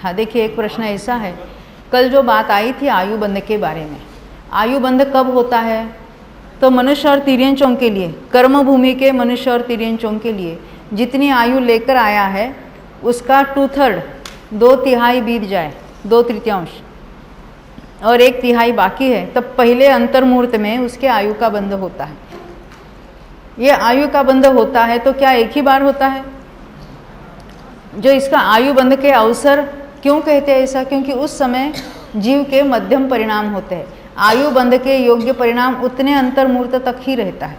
हाँ देखिए, एक प्रश्न ऐसा है, कल जो बात आई थी आयु बंध के बारे में, आयु बंध कब होता है? तो मनुष्य और तिर्यंचों के लिए, कर्म भूमि के मनुष्य और तिर्यंचों के लिए जितनी आयु लेकर आया है उसका 2/3, 2/3 बीत जाए, 2/3 और 1/3 बाकी है, तब पहले अंतर्मुहूर्त में उसके आयु का बंध होता है। ये आयु का बंध होता है तो क्या एक ही बार होता है? जो इसका आयु बंध के अवसर क्यों कहते हैं ऐसा? क्योंकि उस समय जीव के मध्यम परिणाम होते हैं। आयु बंध के योग्य परिणाम उतने अंतर्मुहूर्त तक ही रहता है।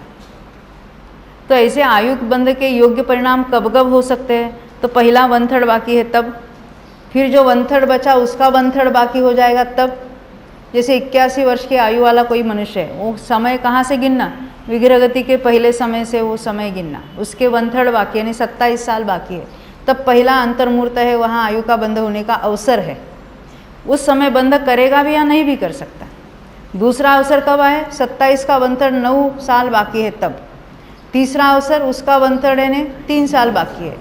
तो ऐसे आयु बंध के योग्य परिणाम कब कब हो सकते हैं? तो पहला 1/3 बाकी है तब, फिर जो 1/3 बचा उसका 1/3 बाकी हो जाएगा तब। जैसे 81 वर्ष की आयु वाला कोई मनुष्य है, वो समय कहाँ से गिनना? विग्रहगति के पहले समय से वो समय गिनना, उसके 1/3 बाकी यानी 27 साल बाकी है, तब पहला अंतर्मुहूर्त है, वहाँ आयु का बंध होने का अवसर है। उस समय बंध करेगा भी या नहीं भी कर सकता। दूसरा अवसर कब आए? 27 का 1/3 9 साल बाकी है तब। तीसरा अवसर उसका 1/3 यानी 3 साल बाकी है,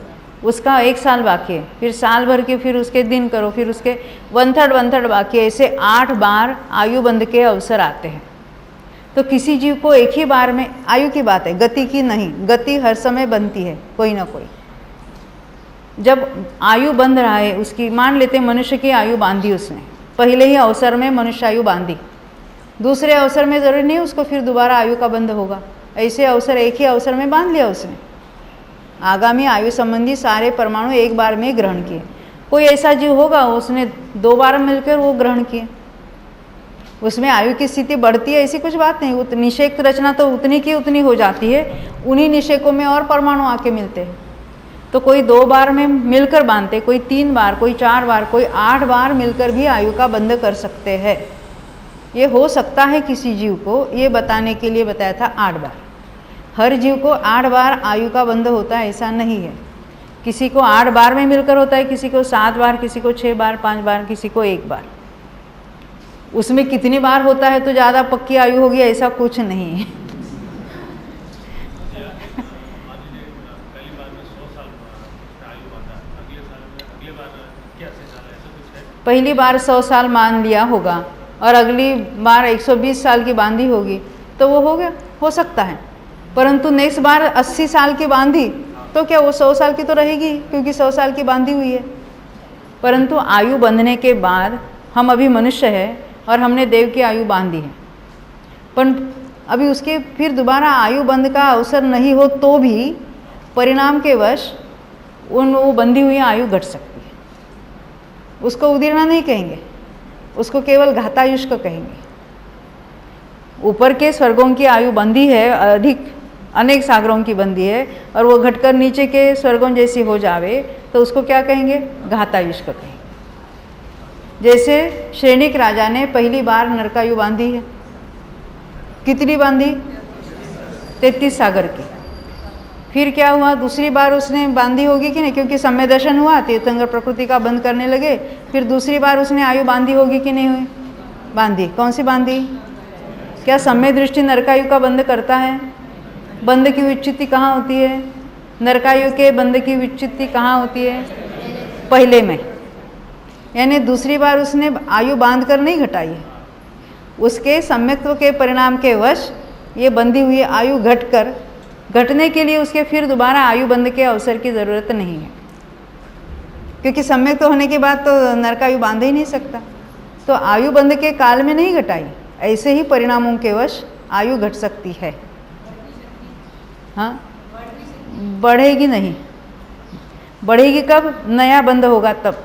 उसका 1 साल बाकी है, फिर साल भर के फिर उसके दिन करो, फिर उसके 1/3 बाकी है। ऐसे 8 बार आयु बंध के अवसर आते हैं। तो किसी जीव को एक ही बार में, आयु की बात है, गति की नहीं, गति हर समय बनती है कोई ना कोई। जब आयु बंध रहा है उसकी, मान लेते मनुष्य की आयु बांधी उसने, पहले ही अवसर में मनुष्य आयु बांधी, दूसरे अवसर में ज़रूरी नहीं उसको फिर दोबारा आयु का बंध होगा। ऐसे अवसर एक ही अवसर में बांध लिया उसने, आगामी आयु संबंधी सारे परमाणु एक बार में ग्रहण किए। कोई ऐसा जीव होगा उसने 2 बार मिलकर वो ग्रहण किए, उसमें आयु की स्थिति बढ़ती है, ऐसी कुछ बात नहीं। निषेक रचना तो उतनी की उतनी हो जाती है, उन्हीं निषेकों में और परमाणु आके मिलते हैं। तो कोई 2 बार में मिलकर बांधते, कोई 3 बार, कोई 4 बार, कोई 8 बार मिलकर भी आयु का बंध कर सकते हैं। ये हो सकता है किसी जीव को, ये बताने के लिए बताया था 8 बार। हर जीव को 8 बार आयु का बंध होता है ऐसा नहीं है। किसी को 8 बार में मिलकर होता है, किसी को 7 बार, किसी को 6 बार, 5 बार, किसी को 1 बार। उसमें कितनी बार होता है तो ज़्यादा पक्की आयु होगी ऐसा कुछ नहीं है। पहली बार 100 साल मान लिया होगा और अगली बार 120 साल की बांधी होगी तो वो हो गया, हो सकता है। परंतु नेक्स्ट बार 80 साल की बांधी तो क्या वो 100 साल की तो रहेगी, क्योंकि 100 साल की बांधी हुई है। परंतु आयु बंधने के बाद हम अभी मनुष्य है और हमने देव की आयु बांधी है, पर अभी उसके फिर दोबारा आयु बंध का अवसर नहीं हो तो भी परिणाम के वश वो बंधी हुई आयु घट सकती है। उसको उदीर्णा नहीं कहेंगे, उसको केवल घातायुष्क कहेंगे। ऊपर के स्वर्गों की आयु बंधी है, अधिक अनेक सागरों की बंधी है, और वो घटकर नीचे के स्वर्गों जैसी हो जावे तो उसको क्या कहेंगे? घातायुष्क कहेंगे। जैसे श्रेणिक राजा ने पहली बार नरकायु बांधी है, कितनी बांधी? 33 सागर की। फिर क्या हुआ? दूसरी बार उसने बांधी होगी कि नहीं, क्योंकि सम्य दर्शन हुआ, तीर्थंकर प्रकृति का बंद करने लगे, फिर दूसरी बार उसने आयु बांधी होगी कि नहीं हुई? बांधी। कौन सी बांधी? क्या सम्य दृष्टि नरकायु का बंद करता है? बंद की विच्युति कहाँ होती है? नरकायु के बंद की विच्युति कहाँ होती है? पहले में, यानी दूसरी बार उसने आयु बांध कर नहीं घटाई है, उसके सम्यक्त्व के परिणाम के वश ये बंधी हुई आयु घटकर, घटने के लिए उसके फिर दोबारा आयु बंध के अवसर की ज़रूरत नहीं है, क्योंकि सम्यक्त्व होने के बाद तो नरकायु बांध ही नहीं सकता। तो आयु बंध के काल में नहीं घटाई, ऐसे ही परिणामों के वश आयु घट सकती है। हाँ, बढ़ेगी नहीं। बढ़ेगी कब? नया बंध होगा तब।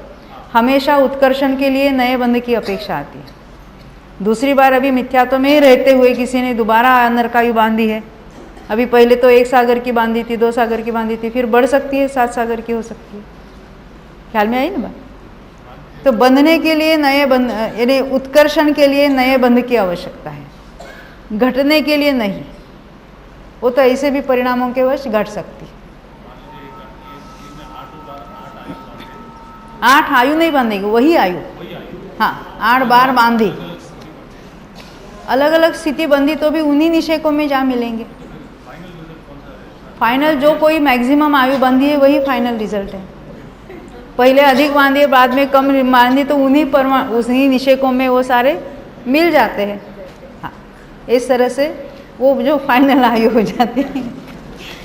हमेशा उत्कर्षण के लिए नए बंध की अपेक्षा आती है। दूसरी बार अभी मिथ्यात्व में ही रहते हुए किसी ने दोबारा नरकायु बांधी है, अभी पहले तो 1 सागर की बांधी थी, 2 सागर की बांधी थी, फिर बढ़ सकती है, 7 सागर की हो सकती है। ख्याल में आई ना बात? तो बंधने के लिए नए बंध, यानी उत्कर्षण के लिए नए बंध की आवश्यकता है, घटने के लिए नहीं। वो तो ऐसे भी परिणामों के वश घट सकती है। 8 आयु नहीं बांधेगी, वही आयु। हाँ, 8 बार बांधी, अलग अलग स्थिति बंधी तो भी उन्हीं निषेकों में जा मिलेंगे। फाइनल जो कोई मैक्सिमम आयु बंधी है वही फाइनल रिजल्ट है। पहले अधिक बांधिए बाद में कम बांधिए तो उन्हीं निषेकों में वो सारे मिल जाते हैं। हाँ, इस तरह से वो जो फाइनल आयु हो जाती है।